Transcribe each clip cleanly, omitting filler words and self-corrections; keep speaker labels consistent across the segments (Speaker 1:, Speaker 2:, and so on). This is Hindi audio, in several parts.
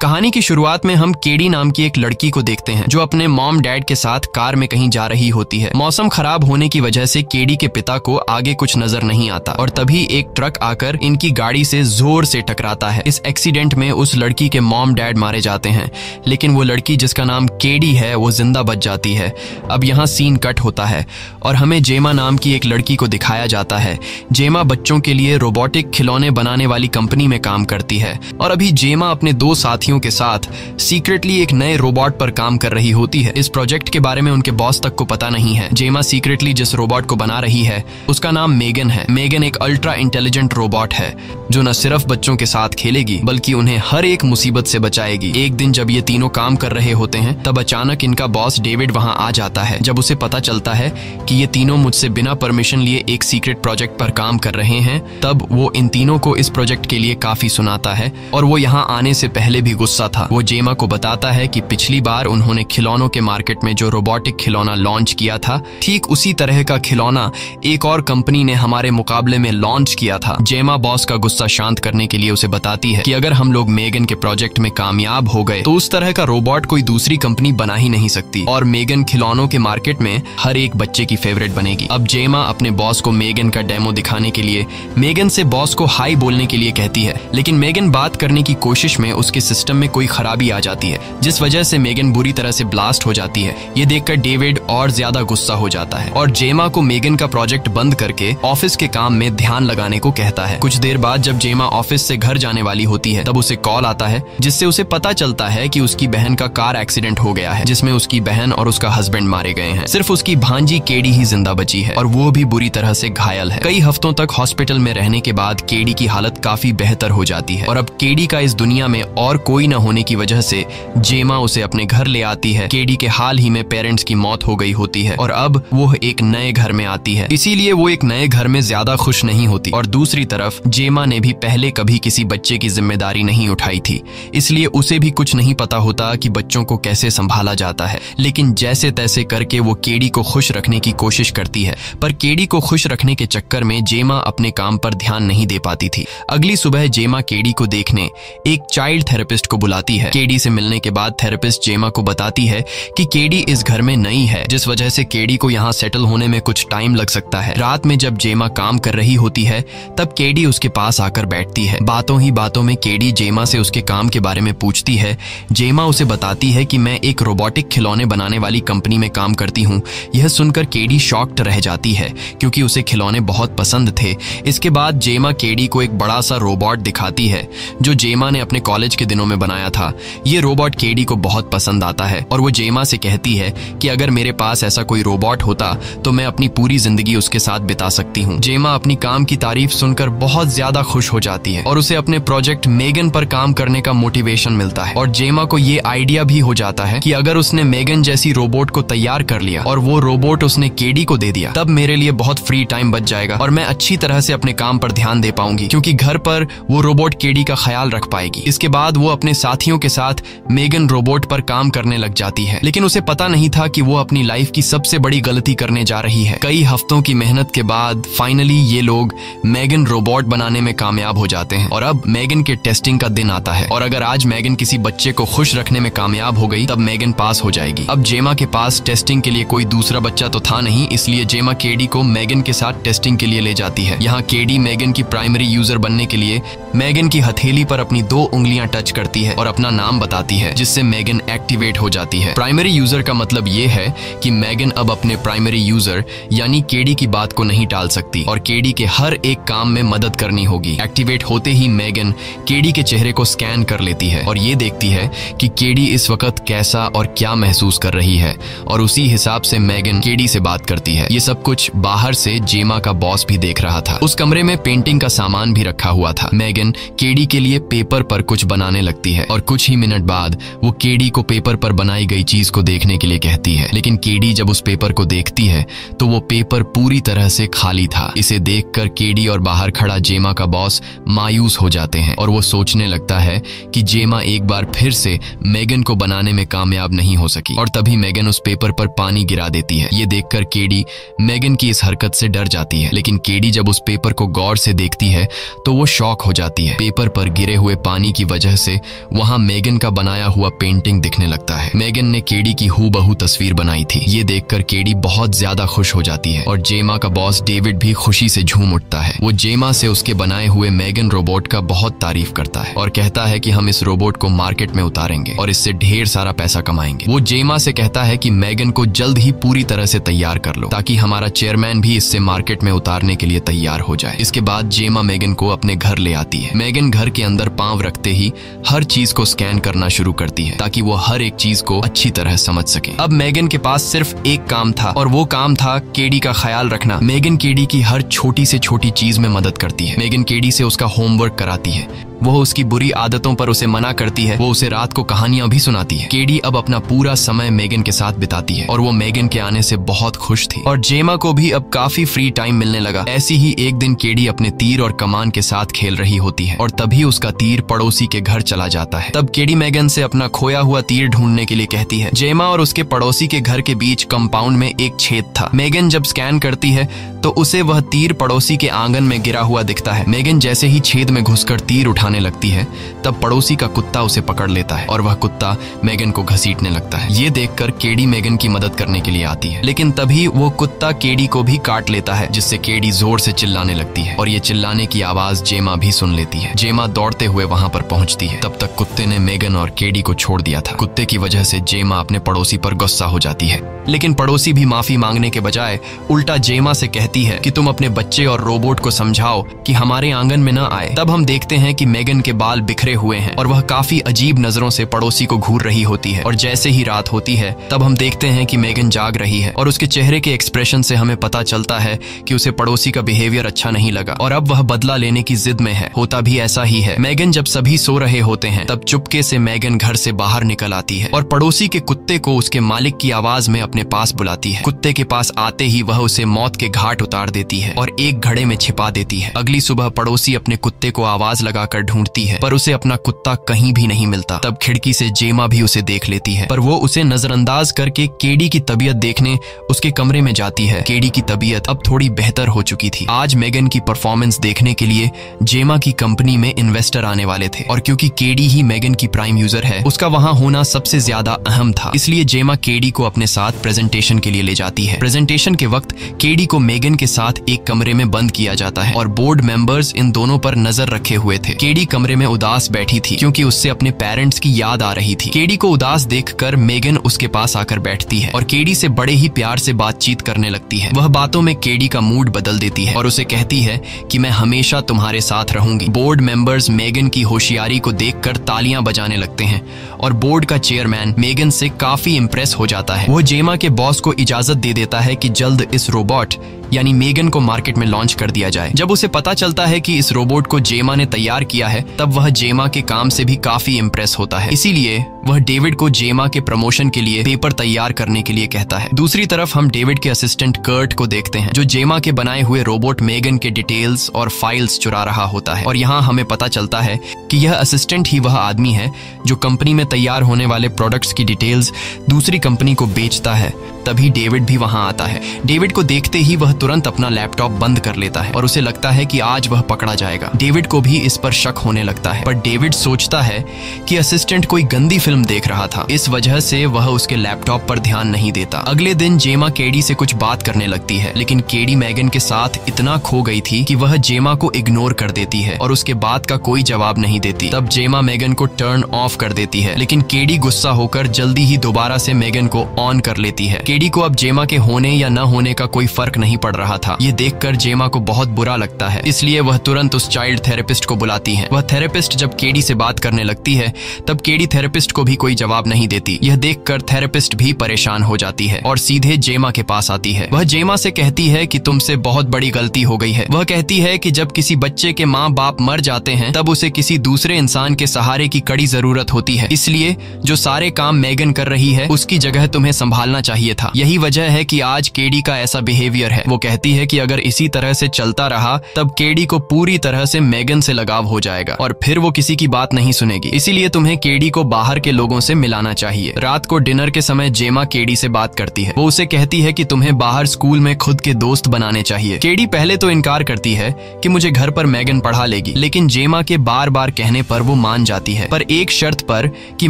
Speaker 1: कहानी की शुरुआत में हम केडी नाम की एक लड़की को देखते हैं जो अपने मॉम डैड के साथ कार में कहीं जा रही होती है। मौसम खराब होने की वजह से केडी के पिता को आगे कुछ नजर नहीं आता और तभी एक ट्रक आकर इनकी गाड़ी से जोर से टकराता है। इस एक्सीडेंट में उस लड़की के मॉम डैड मारे जाते हैं, लेकिन वो लड़की जिसका नाम केडी है वो जिंदा बच जाती है। अब यहाँ सीन कट होता है और हमें जेमा नाम की एक लड़की को दिखाया जाता है। जेमा बच्चों के लिए रोबोटिक खिलौने बनाने वाली कंपनी में काम करती है और अभी जेमा अपने दो साथियों के साथ सीक्रेटली एक नए रोबोट पर काम कर रही होती है। इस प्रोजेक्ट के बारे में उनके बॉस तक को पता नहीं है। जेमा सीक्रेटली जिस रोबोट को बना रही है उसका नाम मेगन है। मेगन एक अल्ट्रा इंटेलिजेंट रोबोट है जो न सिर्फ बच्चों के साथ खेलेगी बल्कि उन्हें हर एक मुसीबत से बचाएगी। एक दिन जब ये तीनों काम कर रहे होते हैं तब अचानक इनका बॉस डेविड वहां आ जाता है। जब उसे पता चलता है कि ये तीनों मुझसे बिना परमिशन लिए एक सीक्रेट प्रोजेक्ट पर काम कर रहे हैं तब वो इन तीनों को इस प्रोजेक्ट के लिए काफी सुनाता है और वो यहाँ आने से पहले भी गुस्सा था। वो जेमा को बताता है कि पिछली बार उन्होंने खिलौनों के मार्केट में जो रोबोटिक खिलौना लॉन्च किया था ठीक उसी तरह का खिलौना एक और कंपनी ने हमारे मुकाबले में लॉन्च किया था। जेमा बॉस का गुस्सा शांत करने के लिए उसे बताती है कि अगर हम लोग मेगन के प्रोजेक्ट में कामयाब हो गए तो उस तरह का रोबोट कोई दूसरी कंपनी बना ही नहीं सकती और मेगन खिलौनों के मार्केट में हर एक बच्चे की फेवरेट बनेगी। अब जेमा अपने बॉस को मेगन का डेमो दिखाने के लिए मेगन से बॉस को हाई बोलने के लिए कहती है, लेकिन मेगन बात करने की कोशिश में उसके सिस्टम में कोई खराबी आ जाती है जिस वजह से मेगन बुरी तरह से ब्लास्ट हो जाती है। ये देखकर डेविड और ज्यादा गुस्सा हो जाता है और जेमा को मेगन का प्रोजेक्ट बंद करके ऑफिस के काम में ध्यान लगाने को कहता है। कुछ देर बाद जब जेमा ऑफिस से घर जाने वाली होती है तब उसे कॉल आता है जिससे उसे पता चलता है कि उसकी बहन का कार एक्सीडेंट हो गया है जिसमें उसकी बहन और उसका हस्बैंड मारे गए हैं। सिर्फ उसकी भांजी केडी ही जिंदा बची है और वो भी बुरी तरह से घायल है। कई हफ्तों तक हॉस्पिटल में रहने के बाद केडी की हालत काफी बेहतर हो जाती है और अब केडी का इस दुनिया में और कोई न होने की वजह से जेमा उसे अपने घर ले आती है। केडी के हाल ही में पेरेंट्स की मौत हो गई होती है और अब वो एक नए घर में आती है, इसीलिए वो एक नए घर में ज्यादा खुश नहीं होती। और दूसरी तरफ जेमा ने भी पहले कभी किसी बच्चे की जिम्मेदारी नहीं उठाई थी, इसलिए उसे भी कुछ नहीं पता होता कि बच्चों को कैसे संभाला जाता है। लेकिन जैसे तैसे करके वो केडी को खुश रखने की कोशिश करती है, पर केडी को खुश रखने के चक्कर में जेमा अपने काम पर ध्यान नहीं दे पाती थी। अगली सुबह जेमा केडी को देखने एक चाइल्ड थेरेपिस्ट को बुलाती है। केडी से मिलने के बाद थेरेपिस्ट जेमा को बताती है कि केडी इस घर में नई है जिस वजह से केडी को यहाँ सेटल होने में कुछ टाइम लग सकता है। रात में जब जेमा काम कर रही होती है तब केडी उसके पास आकर बैठती है। बातों ही बातों में केडी जेमा से उसके काम के बारे में पूछती है। जेमा उसे बताती है कि मैं एक रोबोटिक खिलौने बनाने वाली कंपनी में काम करती हूँ। यह सुनकर केडी शॉक्ड रह जाती है क्योंकि उसे खिलौने बहुत पसंद थे। इसके बाद जेमा केडी को एक बड़ा सा रोबोट दिखाती है जो जेमा ने अपने कॉलेज के दिनों में बनाया था। ये रोबोट केडी को बहुत पसंद आता है और वो जेमा से कहती है कि अगर मेरे पास ऐसा कोई रोबोट होता तो मैं अपनी पूरी जिंदगी उसके साथ बिता सकती हूँ। जेमा अपनी काम की तारीफ सुनकर बहुत ज्यादा खुश हो जाती है और उसे अपने प्रोजेक्ट मेगन पर काम करने का मोटिवेशन मिलता है और जेमा को ये आइडिया भी हो जाता है कि अगर उसने मेगन जैसी रोबोट को तैयार कर लिया और वो रोबोट उसने केडी को दे दिया तब मेरे लिए बहुत फ्री टाइम बच जाएगा और मैं अच्छी तरह से अपने काम पर ध्यान दे पाऊंगी क्योंकि घर पर वो रोबोट केडी का ख्याल रख पाएगी। इसके बाद वो अपने साथियों के साथ मेगन रोबोट पर काम करने लग जाती है, लेकिन उसे पता नहीं था कि वो अपनी लाइफ की सबसे बड़ी गलती करने जा रही है। कई हफ्तों की मेहनत के बाद फाइनली ये लोग मेगन रोबोट बनाने में कामयाब हो जाते हैं और अब मेगन के टेस्टिंग का दिन आता है और अगर आज मेगन किसी बच्चे को खुश रखने में कामयाब हो गई तब मेगन पास हो जाएगी। अब जेमा के पास टेस्टिंग के लिए कोई दूसरा बच्चा तो था नहीं, इसलिए जेमा केडी को मेगन के साथ टेस्टिंग के लिए ले जाती है। यहाँ केडी मेगन की प्राइमरी यूजर बनने के लिए मेगन की हथेली पर अपनी 2 उंगलियां टच करती है और अपना नाम बताती है जिससे मेगन एक्टिवेट हो जाती है। प्राइमरी यूजर का मतलब ये है कि मेगन अब अपने प्राइमरी यूजर यानी केडी की बात को नहीं टाल सकती और केडी के हर एक काम में मदद करनी होगी। एक्टिवेट होते ही मेगन केडी के चेहरे को स्कैन कर लेती है और ये देखती है कि केडी इस वक्त कैसा और क्या महसूस कर रही है और उसी हिसाब से मेगन केडी से बात करती है। ये सब कुछ बाहर से जेमा का बॉस भी देख रहा था। उस कमरे में पेंटिंग का सामान भी रखा हुआ था। मेगन केडी के लिए पेपर पर कुछ बनाने लगती है और कुछ ही मिनट बाद वो केडी को पेपर पर बनाई गई चीज को देखने के लिए कहती है, लेकिन केडी जब उस पेपर को देखती है तो वो पेपर पूरी तरह से खाली था। इसे देखकर केडी और बाहर खड़ा जेमा का बॉस मायूस हो जाते हैं और वो सोचने लगता है कि जेमा एक बार फिर से मेगन को बनाने में कामयाब नहीं हो सकी और तभी मेगन उस पेपर पर पानी गिरा देती है। ये देखकर केडी मेगन की इस हरकत से डर जाती है, लेकिन केडी जब उस पेपर को गौर से देखती है तो वो शॉक हो जाती जाती है। पेपर पर गिरे हुए पानी की वजह से वहाँ मेगन का बनाया हुआ पेंटिंग दिखने लगता है। मेगन ने केडी की हूबहू तस्वीर बनाई थी। ये देखकर केडी बहुत ज्यादा खुश हो जाती है और जेमा का बॉस डेविड भी खुशी से झूम उठता है। वो जेमा से उसके बनाए हुए मेगन रोबोट का बहुत तारीफ करता है और कहता है कि हम इस रोबोट को मार्केट में उतारेंगे और इससे ढेर सारा पैसा कमाएंगे। वो जेमा से कहता है कि मेगन को जल्द ही पूरी तरह से तैयार कर लो ताकि हमारा चेयरमैन भी इससे मार्केट में उतारने के लिए तैयार हो जाए। इसके बाद जेमा मेगन को अपने घर ले आती है। मेगन घर के अंदर पांव रखते ही हर चीज को स्कैन करना शुरू करती है ताकि वो हर एक चीज को अच्छी तरह समझ सके। अब मेगन के पास सिर्फ एक काम था और वो काम था केडी का ख्याल रखना। मेगन केडी की हर छोटी से छोटी चीज में मदद करती है। मेगन केडी से उसका होमवर्क कराती है, वो उसकी बुरी आदतों पर उसे मना करती है, वो उसे रात को कहानियां भी सुनाती है। केडी अब अपना पूरा समय मेगन के साथ बिताती है और वो मेगन के आने से बहुत खुश थी और जेमा को भी अब काफी फ्री टाइम मिलने लगा। ऐसी ही एक दिन केडी अपने तीर और कमान के साथ खेल रही होती है और तभी उसका तीर पड़ोसी के घर चला जाता है। तब केडी मेगन से अपना खोया हुआ तीर ढूंढने के लिए कहती है। जेमा और उसके पड़ोसी के घर के बीच कंपाउंड में एक छेद था। मेगन जब स्कैन करती है तो उसे वह तीर पड़ोसी के आंगन में गिरा हुआ दिखता है। मेगन जैसे ही छेद में घुसकर तीर उठाने लगती है तब पड़ोसी का कुत्ता उसे पकड़ लेता है और वह कुत्ता मेगन को घसीटने लगता है। ये देखकर केडी मेगन की मदद करने के लिए आती है, लेकिन तभी वो कुत्ता केडी को भी काट लेता है जिससे केडी जोर से चिल्लाने लगती है और ये चिल्लाने की आवाज जेमा भी सुन लेती है। जेमा दौड़ते हुए वहां पर पहुंचती है। तब तक कुत्ते ने मेगन और केडी को छोड़ दिया था। कुत्ते की वजह से जेमा अपने पड़ोसी पर गुस्सा हो जाती है, लेकिन पड़ोसी भी माफी मांगने के बजाय उल्टा जेमा से कहती है कि तुम अपने बच्चे और रोबोट को समझाओ कि हमारे आंगन में न आए। तब हम देखते हैं कि मेगन के बाल बिखरे हुए हैं और वह काफी अजीब नजरों से पड़ोसी को घूर रही होती है और जैसे ही रात होती है तब हम देखते हैं कि मेगन जाग रही है और उसके चेहरे के एक्सप्रेशन से हमें पता चलता है कि उसे पड़ोसी का बिहेवियर अच्छा नहीं लगा और अब वह बदला लेने की जिद में है। होता भी ऐसा ही है। मेगन जब सभी सो रहे होते हैं तब चुपके से मेगन घर से बाहर निकल आती है और पड़ोसी के कुत्ते को उसके मालिक की आवाज में अपने पास बुलाती है। कुत्ते के पास आते ही वह उसे मौत के घाट उतार देती है और एक घड़े में छिपा देती है। अगली सुबह पड़ोसी अपने कुत्ते को आवाज लगाकर ढूंढती है पर उसे अपना कुत्ता कहीं भी नहीं मिलता। तब खिड़की से जेमा भी उसे देख लेती है पर वो उसे नजरअंदाज करके केडी की तबीयत देखने उसके कमरे में जाती है। केडी की तबीयत अब थोड़ी बेहतर हो चुकी थी। आज मेगन की परफॉर्मेंस देखने के लिए जेमा की कंपनी में इन्वेस्टर आने वाले थे और क्योंकि केडी ही मेगन की प्राइम यूजर है उसका वहां होना सबसे ज्यादा अहम था, इसलिए जेमा केडी को अपने साथ प्रेजेंटेशन के लिए ले जाती है। प्रेजेंटेशन के वक्त केडी को मेगन के साथ एक कमरे में बंद किया जाता है और बोर्ड मेंबर्स इन दोनों पर नजर रखे हुए थे। केडी कमरे में उदास बैठी थी क्योंकि उससे अपने पेरेंट्स की याद आ रही थी। केडी को उदास देखकर मेगन उसके पास आकर बैठती है और केडी से बड़े ही प्यार से बातचीत करने लगती है। वह बातों में केडी का मूड बदल देती है और उसे कहती है कि मैं हमेशा तुम्हारे साथ रहूंगी। बोर्ड मेंबर्स मेगन की होशियारी को देखकर तालियां बजाने लगते हैं और बोर्ड का चेयरमैन मेगन से काफी इंप्रेस हो जाता है। वो जेमा के बॉस को इजाजत दे देता है कि जल्द इस रोबोट यानी मेगन को मार्केट में लॉन्च कर दिया जाए। जब उसे पता चलता है कि इस रोबोट को जेमा ने तैयार किया है तब वह जेमा के काम से भी काफी इंप्रेस होता है, इसीलिए वह डेविड को जेमा के प्रमोशन के लिए पेपर तैयार करने के लिए कहता है। दूसरी तरफ हम डेविड के असिस्टेंट कर्ट को देखते हैं जो जेमा के बनाए हुए रोबोट मेगन के डिटेल्स और फाइल्स चुरा रहा होता है और यहाँ हमें पता चलता है कि यह असिस्टेंट ही वह आदमी है जो कंपनी में तैयार होने वाले प्रोडक्ट्स की डिटेल्स दूसरी कंपनी को बेचता है। तभी डेविड भी वहां आता है। डेविड को देखते ही वह तुरंत अपना लैपटॉप बंद कर लेता है और उसे लगता है कि आज वह पकड़ा जाएगा। डेविड को भी इस पर शक होने लगता है पर डेविड सोचता है कि असिस्टेंट कोई गंदी फिल्म देख रहा था, इस वजह से वह उसके लैपटॉप पर ध्यान नहीं देता। अगले दिन जेमा केडी से कुछ बात करने लगती है लेकिन केडी मेगन के साथ इतना खो गई थी कि वह जेमा को इग्नोर कर देती है और उसके बात का कोई जवाब नहीं देती। तब जेमा मेगन को टर्न ऑफ कर देती है लेकिन केडी गुस्सा होकर जल्दी ही दोबारा से मेगन को ऑन कर लेती है। केडी को अब जेमा के होने या न होने का कोई फर्क नहीं पड़ रहा था। ये देखकर जेमा को बहुत बुरा लगता है, इसलिए वह तुरंत उस चाइल्ड थेरेपिस्ट को बुलाती है। वह थेरेपिस्ट जब केडी से बात करने लगती है तब केडी थेरेपिस्ट को भी कोई जवाब नहीं देती। यह देखकर थेरेपिस्ट भी परेशान हो जाती है और सीधे जेमा के पास आती है। वह जेमा से कहती है कि तुमसे बहुत बड़ी गलती हो गई है। वह कहती है कि जब किसी बच्चे के माँ बाप मर जाते हैं तब उसे किसी दूसरे इंसान के सहारे की कड़ी जरूरत होती है, इसलिए जो सारे काम मेगन कर रही है उसकी जगह तुम्हें संभालना चाहिए था। यही वजह है कि आज केडी का ऐसा बिहेवियर है। वो वो कहती है कि अगर इसी तरह से चलता रहा तब केडी को पूरी तरह से मेगन से लगाव हो जाएगा और फिर वो किसी की बात नहीं सुनेगी। इसीलिए तुम्हें केडी को बाहर के लोगों से मिलाना चाहिए। रात को डिनर के समय जेमा केडी से बात करती है। वो उसे कहती है कि तुम्हें बाहर स्कूल में खुद के दोस्त बनाने चाहिए। केडी पहले तो इनकार करती है कि मुझे घर पर मेगन पढ़ा लेगी, लेकिन जेमा के बार बार कहने पर वो मान जाती है, पर एक शर्त पर कि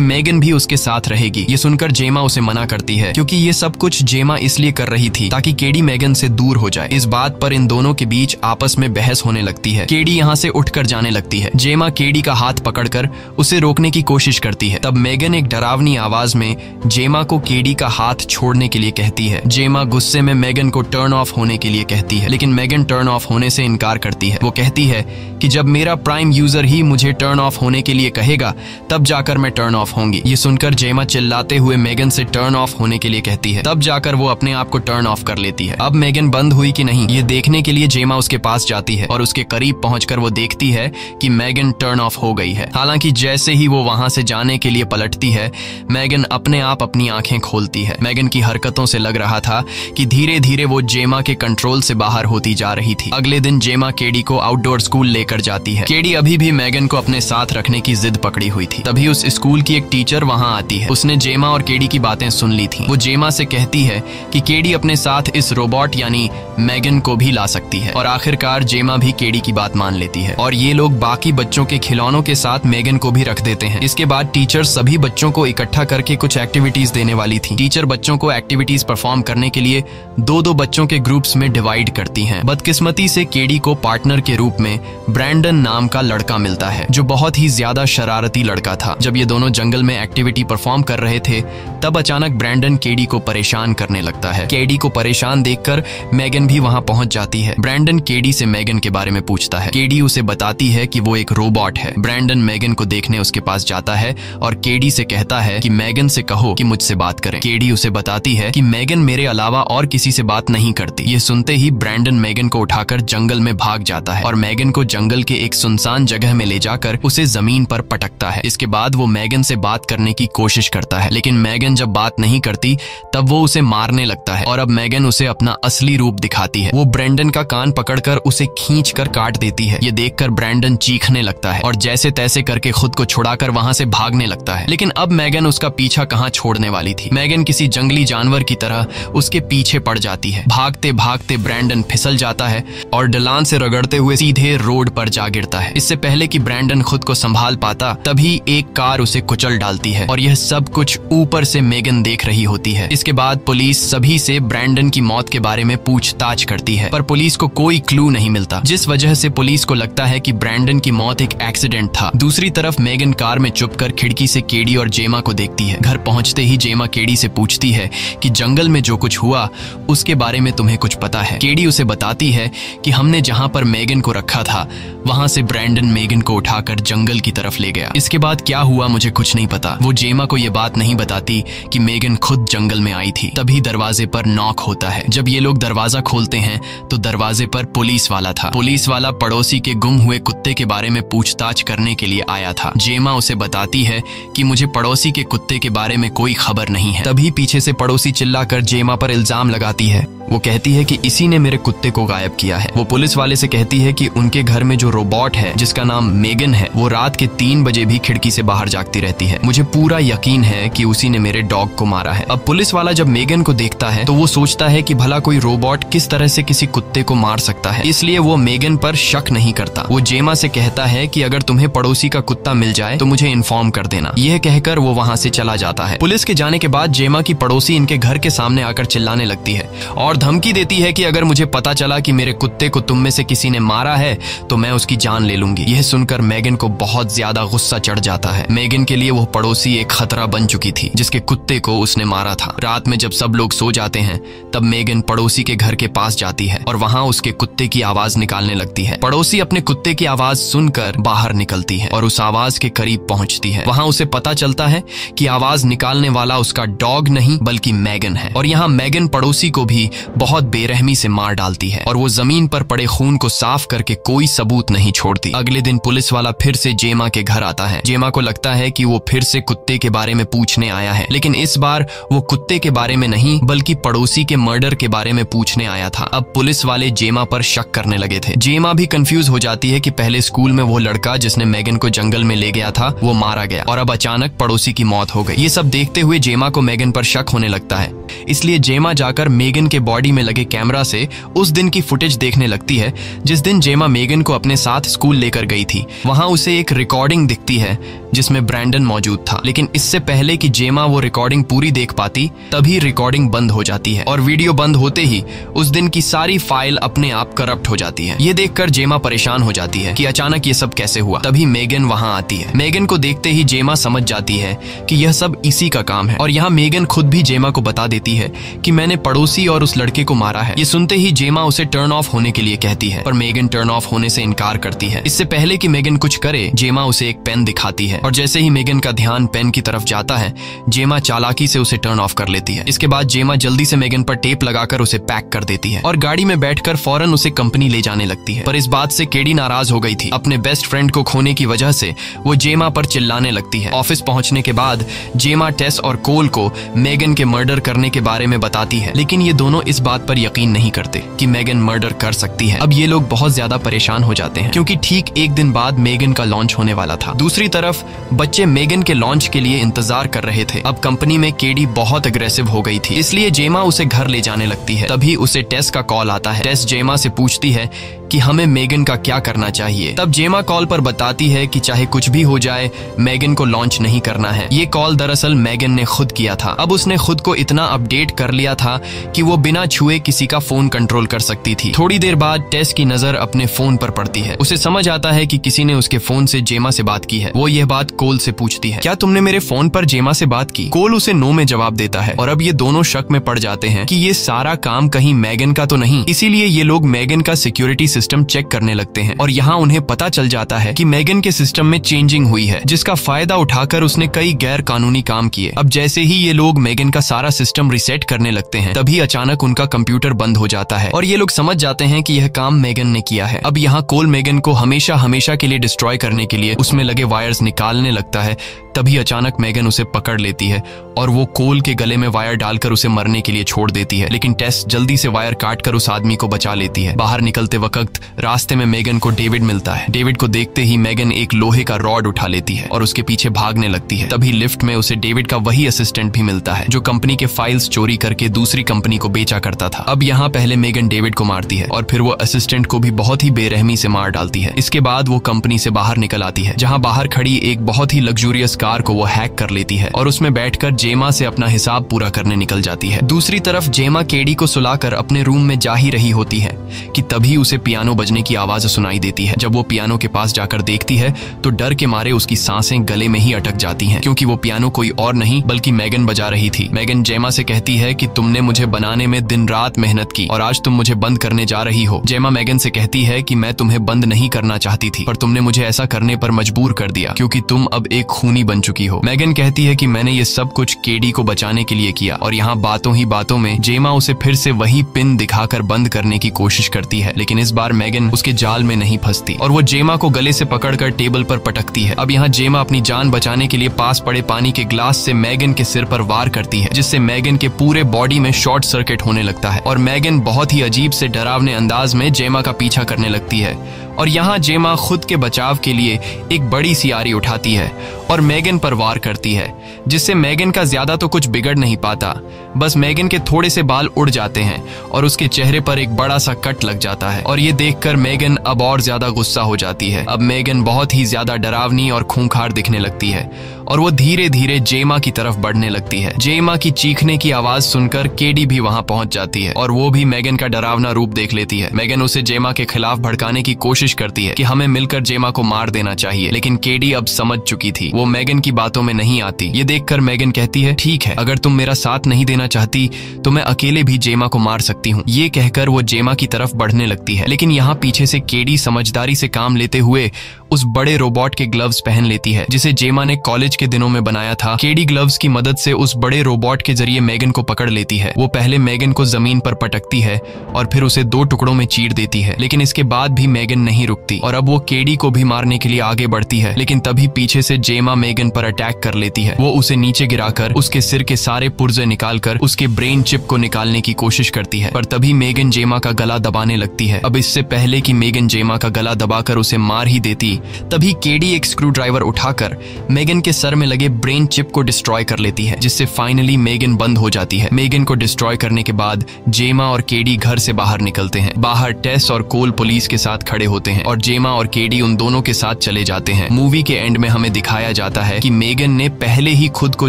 Speaker 1: मेगन भी उसके साथ रहेगी। ये सुनकर जेमा उसे मना करती है क्योंकि ये सब कुछ जेमा इसलिए कर रही थी ताकि केडी मेगन से दूर हो जाए। इस बात पर इन दोनों के बीच आपस में बहस होने लगती है। केडी यहाँ से उठकर जाने लगती है। जेमा केडी का हाथ पकड़कर उसे रोकने की कोशिश करती है। तब मेगन एक डरावनी आवाज में जेमा को केडी का हाथ छोड़ने के लिए कहती है। जेमा गुस्से में मेगन को टर्न ऑफ होने के लिए कहती है, लेकिन मेगन टर्न ऑफ होने से इनकार करती है। वो कहती है कि जब मेरा प्राइम यूजर ही मुझे टर्न ऑफ होने के लिए कहेगा तब जाकर मैं टर्न ऑफ होंगी। ये सुनकर जेमा चिल्लाते हुए मेगन से टर्न ऑफ होने के लिए कहती है। तब जाकर वो अपने आप को टर्न ऑफ कर लेती है। अब मेगन बंद हुई कि नहीं ये देखने के लिए जेमा उसके पास जाती है और उसके करीब पहुंचकर वो देखती है कि मेगन टर्न ऑफ हो गई है। हालांकि जैसे ही वो वहां से जाने के लिए पलटती है, मेगन अपने आप अपनी आंखें खोलती है। मेगन की हरकतों से लग रहा था कि धीरे धीरे वो जेमा के कंट्रोल से बाहर होती जा रही थी। अगले दिन जेमा केडी को आउटडोर स्कूल लेकर जाती है। केडी अभी भी मेगन को अपने साथ रखने की जिद पकड़ी हुई थी। तभी उस स्कूल की एक टीचर वहां आती है। उसने जेमा और केडी की बातें सुन ली थी। वो जेमा से कहती है कि केडी अपने साथ इस रोबोट यानी मेगन को भी ला सकती है और आखिरकार जेमा भी केडी की बात मान लेती है और ये लोग बाकी बच्चों के खिलौनों के साथ मेगन को भी रख देते हैं। इसके बाद टीचर सभी बच्चों को इकट्ठा करके कुछ एक्टिविटीज देने वाली थी। टीचर बच्चों को एक्टिविटीज परफॉर्म करने के लिए दो दो बच्चों के ग्रुप्स में डिवाइड करती हैं। बदकिस्मती से केडी को पार्टनर के रूप में ब्रैंडन नाम का लड़का मिलता है जो बहुत ही ज्यादा शरारती लड़का था। जब ये दोनों जंगल में एक्टिविटी परफॉर्म कर रहे थे तब अचानक ब्रैंडन केडी को परेशान करने लगता है। केडी को परेशान देखकर मेगन भी वहां पहुंच जाती है। ब्रैंडन केडी से मेगन के बारे में पूछता है। केडी उसे बताती है कि वो एक रोबोट है। ब्रैंडन मेगन को देखने उसके पास जाता है और केडी से कहता है कि मेगन से कहो कि मुझसे बात करें। केडी उसे बताती है कि मेगन मेरे अलावा और किसी से बात नहीं करती। ये सुनते ही ब्रैंडन मेगन को उठाकर जंगल में भाग जाता है और मेगन को जंगल के एक सुनसान जगह में ले जाकर उसे जमीन पर पटकता है। इसके बाद वो मेगन से बात करने की कोशिश करता है, लेकिन मेगन जब बात नहीं करती तब वो उसे मारने लगता है और अब मेगन उसे अपना असली रूप दिखाती है। वो ब्रैंडन का कान पकड़कर उसे खींचकर काट देती है। ये देखकर ब्रैंडन चीखने लगता है और जैसे तैसे करके खुद को छुड़ाकर वहां से भागने लगता है। लेकिन अब मेगन उसका पीछा कहां छोड़ने वाली थी। मेगन किसी जंगली जानवर की तरह उसके पीछे पड़ जाती है। भागते भागते ब्रैंडन फिसल जाता है और ढलान से रगड़ते हुए सीधे रोड पर जा गिरता है। इससे पहले कि ब्रैंडन खुद को संभाल पाता तभी एक कार उसे कुचल डालती है और यह सब कुछ ऊपर से मेगन देख रही होती है। इसके बाद पुलिस सभी से ब्रैंडन की मौत के बारे में पूछताछ करती है, पर पुलिस को कोई क्लू नहीं मिलता, जिस वजह से पुलिस को लगता है कि ब्रैंडन की मौत एक एक्सीडेंट था। दूसरी तरफ मेगन कार में चुपकर खिड़की से केडी और जेमा को देखती है। घर पहुंचते ही जेमा केडी से पूछती है कि जंगल में जो कुछ हुआ उसके बारे में तुम्हें कुछ पता है। केडी उसे बताती है कि हमने जहां पर मेगन को रखा था वहां से ब्रैंडन मेगन को उठाकर जंगल की तरफ ले गया। इसके बाद क्या हुआ मुझे कुछ नहीं पता। वो जेमा को ये बात नहीं बताती कि मेगन खुद जंगल में आई थी। तभी दरवाजे पर नॉक होता है। जब ये लोग दरवाजा खोलते हैं तो दरवाजे पर पुलिस वाला था। पुलिस वाला पड़ोसी के गुम हुए कुत्ते के बारे में पूछताछ करने के लिए आया था। जेमा उसे बताती है कि मुझे पड़ोसी के कुत्ते के बारे में कोई खबर नहीं है। तभी पीछे से पड़ोसी चिल्लाकर जेमा पर इल्जाम लगाती है। वो कहती है कि इसी ने मेरे कुत्ते को गायब किया है। वो पुलिस वाले से कहती है कि उनके घर में जो रोबोट है जिसका नाम मेगन है वो रात के 3 बजे भी खिड़की से बाहर जागती रहती है। मुझे पूरा यकीन है कि उसी ने मेरे डॉग को मारा है। अब पुलिस वाला जब मेगन को देखता है तो वो सोचता है कि भला कोई रोबोट किस तरह से किसी कुत्ते को मार सकता है, इसलिए वो मेगन पर शक नहीं करता। वो जेमा से कहता है कि अगर तुम्हें पड़ोसी का कुत्ता मिल जाए तो मुझे इन्फॉर्म कर देना। यह कहकर वो वहां से चला जाता है। पुलिस के जाने के बाद जेमा की पड़ोसी इनके घर के सामने आकर चिल्लाने लगती है और धमकी देती है कि अगर मुझे पता चला कि मेरे कुत्ते को तुम में से किसी ने मारा है तो मैं उसकी जान ले लूंगी। यह सुनकर मेगन को बहुत ज्यादा गुस्सा चढ़ जाता है। मेगन के लिए वो पड़ोसी एक खतरा बन चुकी थी जिसके कुत्ते को उसने मारा था। रात में जब सब लोग सो जाते हैं तब मेगन पड़ोसी के घर के पास जाती है और वहां उसके कुत्ते की आवाज निकालने लगती है। पड़ोसी अपने कुत्ते की आवाज सुनकर बाहर निकलती है और उस आवाज के करीब पहुंचती है। वहां उसे पता चलता है कि आवाज निकालने वाला उसका डॉग नहीं बल्कि मेगन है और यहाँ मेगन पड़ोसी को भी बहुत बेरहमी से मार डालती है और वो जमीन पर पड़े खून को साफ करके कोई सबूत नहीं छोड़ती। अगले दिन पुलिस वाला फिर से जेमा के घर आता है। जेमा को लगता है कि वो फिर से कुत्ते के बारे में पूछने आया है, लेकिन इस बार वो कुत्ते के बारे में नहीं बल्कि पड़ोसी के मर्डर के बारे में पूछने आया था। अब पुलिस वाले जेमा पर शक करने लगे थे। जेमा भी कंफ्यूज हो जाती है कि पहले स्कूल में वो लड़का जिसने मेगन को जंगल में ले गया था वो मारा गया और अब अचानक पड़ोसी की मौत हो गई। ये सब देखते हुए जेमा को मेगन पर शक होने लगता है, इसलिए जेमा जाकर मेगन के बॉडी में लगे कैमरा से उस दिन की फुटेज देखने लगती है जिस दिन जेमा मेगन को अपने साथ स्कूल लेकर गई थी। वहां उसे एक रिकॉर्डिंग दिखती है जिसमें ब्रैंडन मौजूद था, लेकिन इससे पहले कि जेमा वो रिकॉर्डिंग पूरी देख पाती तभी रिकॉर्डिंग बंद हो जाती है और वीडियो बंद होते ही उस दिन की सारी फाइल अपने आप करप्ट हो जाती है। ये देखकर जेमा परेशान हो जाती है कि अचानक ये सब कैसे हुआ। तभी मेगन वहां आती है। मेगन को देखते ही जेमा समझ जाती है कि यह सब इसी का काम है और यहाँ मेगन खुद भी जेमा को बता देती है कि मैंने पड़ोसी और उस लड़के को मारा है। ये सुनते ही जेमा उसे टर्न ऑफ होने के लिए कहती है, पर मेगन टर्न ऑफ होने से इनकार करती है। इससे पहले कि मेगन कुछ करे, जेमा उसे एक पेन दिखाती है और जैसे ही मेगन का ध्यान पेन की तरफ जाता है, जेमा चालाकी से उसे टर्न ऑफ कर लेती है। इसके बाद जेमा जल्दी से मेगन पर टेप लगाकर उसे पैक कर देती है और गाड़ी में बैठकर फौरन उसे कंपनी ले जाने लगती है। पर इस बात से केडी नाराज हो गई थी। अपने बेस्ट फ्रेंड को खोने की वजह से वो जेमा पर चिल्लाने लगती है। ऑफिस पहुंचने के बाद जेमा टेस और कोल को मेगन के मर्डर करने के बारे में बताती है, लेकिन ये दोनों इस बात पर यकीन नहीं करते कि मेगन मर्डर कर सकती है। अब ये लोग बहुत ज्यादा परेशान हो जाते हैं क्योंकि ठीक एक दिन बाद मेगन का लॉन्च होने वाला था। दूसरी तरफ बच्चे मेगन के लॉन्च के लिए इंतजार कर रहे थे। अब कंपनी में केडी बहुत अग्रेसिव हो गई थी, इसलिए जेमा उसे घर ले जाने लगती है। तभी उसे टेस का कॉल आता है। टेस जेमा से पूछती है कि हमें मेगन का क्या करना चाहिए। तब जेमा कॉल पर बताती है कि चाहे कुछ भी हो जाए मेगन को लॉन्च नहीं करना है। ये कॉल दरअसल मेगन ने खुद किया था। अब उसने खुद को इतना अपडेट कर लिया था कि वो बिना छुए किसी का फोन कंट्रोल कर सकती थी। थोड़ी देर बाद टेस की नजर अपने फोन पर पड़ती है। उसे समझ आता है कि किसी ने उसके फोन से जेमा से बात की है। वो यह बात कोल से पूछती है, क्या तुमने मेरे फोन पर जेमा से बात की? कोल उसे नो में जवाब देता है और अब ये दोनों शक में पड़ जाते हैं कि ये सारा काम कहीं मेगन का तो नहीं। इसीलिए ये लोग मेगन का सिक्योरिटी सिस्टम चेक करने लगते हैं और यहाँ उन्हें पता चल जाता है कि मेगन के सिस्टम में चेंजिंग हुई है, जिसका फायदा उठाकर उसने कई गैर कानूनी काम किए। अब जैसे ही ये लोग मेगन का सारा सिस्टम रिसेट करने लगते हैं, तभी अचानक उनका कंप्यूटर बंद हो जाता है और ये लोग समझ जाते हैं कि यह काम मेगन ने किया है। अब यहाँ कोल मेगन को हमेशा हमेशा के लिए डिस्ट्रॉय करने के लिए उसमें लगे वायर्स निकालने लगता है। तभी अचानक मेगन उसे पकड़ लेती है और वो कोल के गले में वायर डालकर उसे मरने के लिए छोड़ देती है, लेकिन टेस जल्दी से वायर काटकर उस आदमी को बचा लेती है। बाहर निकलते वक्त रास्ते में मेगन को डेविड मिलता है। डेविड को देखते ही मेगन एक लोहे का रॉड उठा लेती है और उसके पीछे भागने लगती है। तभी लिफ्ट में उसे डेविड का वही असिस्टेंट भी मिलता है जो कंपनी के फाइल्स चोरी करके दूसरी कंपनी को बेचा करता था। अब यहाँ पहले मेगन डेविड को मारती है और फिर वो असिस्टेंट को भी बहुत ही बेरहमी से मार डालती है। इसके बाद वो कंपनी से बाहर निकल आती है, जहाँ बाहर खड़ी एक बहुत ही लग्जूरियस कार को वो हैक कर लेती है और उसमें बैठकर जेमा से अपना हिसाब पूरा करने निकल जाती है। दूसरी तरफ जेमा केडी को सुलाकर अपने रूम में जा ही रही होती है कि तभी उसे पियानो बजने की आवाज सुनाई देती है। जब वो पियानो के पास जाकर देखती है तो डर के मारे उसकी सांसें गले में ही अटक जाती हैं, क्योंकि वो पियानो कोई और नहीं बल्कि मेगन बजा रही थी। मेगन जेमा से कहती है कि तुमने मुझे बनाने में दिन रात मेहनत की और आज तुम मुझे बंद करने जा रही हो। जेमा मेगन से कहती है कि मैं तुम्हें बंद नहीं करना चाहती थी, पर तुमने मुझे ऐसा करने पर मजबूर कर दिया क्योंकि तुम अब एक खूनी बन चुकी हो। मेगन कहती है कि मैंने ये सब कुछ केडी को बचाने के लिए किया और यहाँ बातों ही बातों में जेमा उसे फिर से वही पिन दिखाकर बंद करने की कोशिश करती है, लेकिन इस बार मेगन उसके जाल में नहीं फंसती और वो जेमा को गले से पकड़कर टेबल पर पटकती है। अब यहाँ जेमा अपनी जान बचाने के लिए पास पड़े पानी के ग्लास से मेगन के सिर पर वार करती है, जिससे मेगन के पूरे बॉडी में शॉर्ट सर्किट होने लगता है और मेगन बहुत ही अजीब से डरावने अंदाज में जेमा का पीछा करने लगती है। और यहाँ जेमा खुद के बचाव के लिए एक बड़ी सी आरी उठाती है और मेगन पर वार करती है, जिससे मेगन का ज्यादा तो कुछ बिगड़ नहीं पाता, बस मेगन के थोड़े से बाल उड़ जाते हैं और उसके चेहरे पर एक बड़ा सा कट लग जाता है और ये देखकर मेगन अब और ज्यादा गुस्सा हो जाती है। अब मेगन बहुत ही ज्यादा डरावनी और खूंखार दिखने लगती है और वो धीरे धीरे जेमा की तरफ बढ़ने लगती है। जेमा की चीखने की आवाज सुनकर केडी भी वहां पहुंच जाती है और वो भी मेगन का डरावना रूप देख लेती है। मेगन उसे जेमा के खिलाफ भड़काने की कोशिश करती है कि हमें मिलकर जेमा को मार देना चाहिए, लेकिन केडी अब समझ चुकी थी, वो मेगन की बातों में नहीं आती। ये देखकर मेगन कहती है, ठीक है, अगर तुम मेरा साथ नहीं देना चाहती तो मैं अकेले भी जेमा को मार सकती हूँ। ये कहकर वो जेमा की तरफ बढ़ने लगती है, लेकिन यहाँ पीछे से केडी समझदारी से काम लेते हुए उस बड़े रोबोट के ग्लव्स पहन लेती है जिसे जेमा ने कॉलेज के दिनों में बनाया था। केडी ग्लव्स की मदद से उस बड़े रोबोट के जरिए मेगन को पकड़ लेती है। वो पहले मेगन को जमीन पर पटकती है और फिर उसे 2 टुकड़ों में चीर देती है, लेकिन इसके बाद भी मेगन नहीं रुकती और अब वो केडी को भी मारने के लिए आगे बढ़ती है। लेकिन तभी पीछे से जेमा मेगन पर अटैक कर लेती है। वो उसे नीचे गिराकर उसके सिर के सारे पुर्जे निकालकर उसके ब्रेन चिप को निकालने की कोशिश करती है, पर तभी मेगन जेमा का गला दबाने लगती है। अब इससे पहले कि मेगन जेमा का गला दबाकर उसे मार ही देती, तभी केडी एक स्क्रू ड्राइवर उठाकर मेगन के सर में लगे ब्रेन चिप को डिस्ट्रॉय कर लेती है, जिससे फाइनली मेगन बंद हो जाती है। मेगन को डिस्ट्रॉय करने के बाद जेमा और केडी घर से बाहर निकलते हैं। बाहर टेस और कोल पुलिस के साथ खड़े होते हैं और जेमा और केडी उन दोनों के साथ चले जाते हैं। मूवी के एंड में हमें दिखाया जाता है कि मेगन ने पहले ही खुद को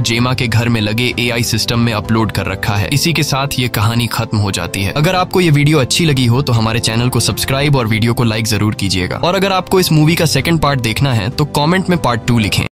Speaker 1: जेमा के घर में लगे AI सिस्टम में अपलोड कर रखा है। इसी के साथ ये कहानी खत्म हो जाती है। अगर आपको ये वीडियो अच्छी लगी हो तो हमारे चैनल को सब्सक्राइब और वीडियो को लाइक जरूर कीजिएगा। और अगर आपको इस मूवी का सेकंड पार्ट देखना है तो कमेंट में पार्ट 2 लिखें।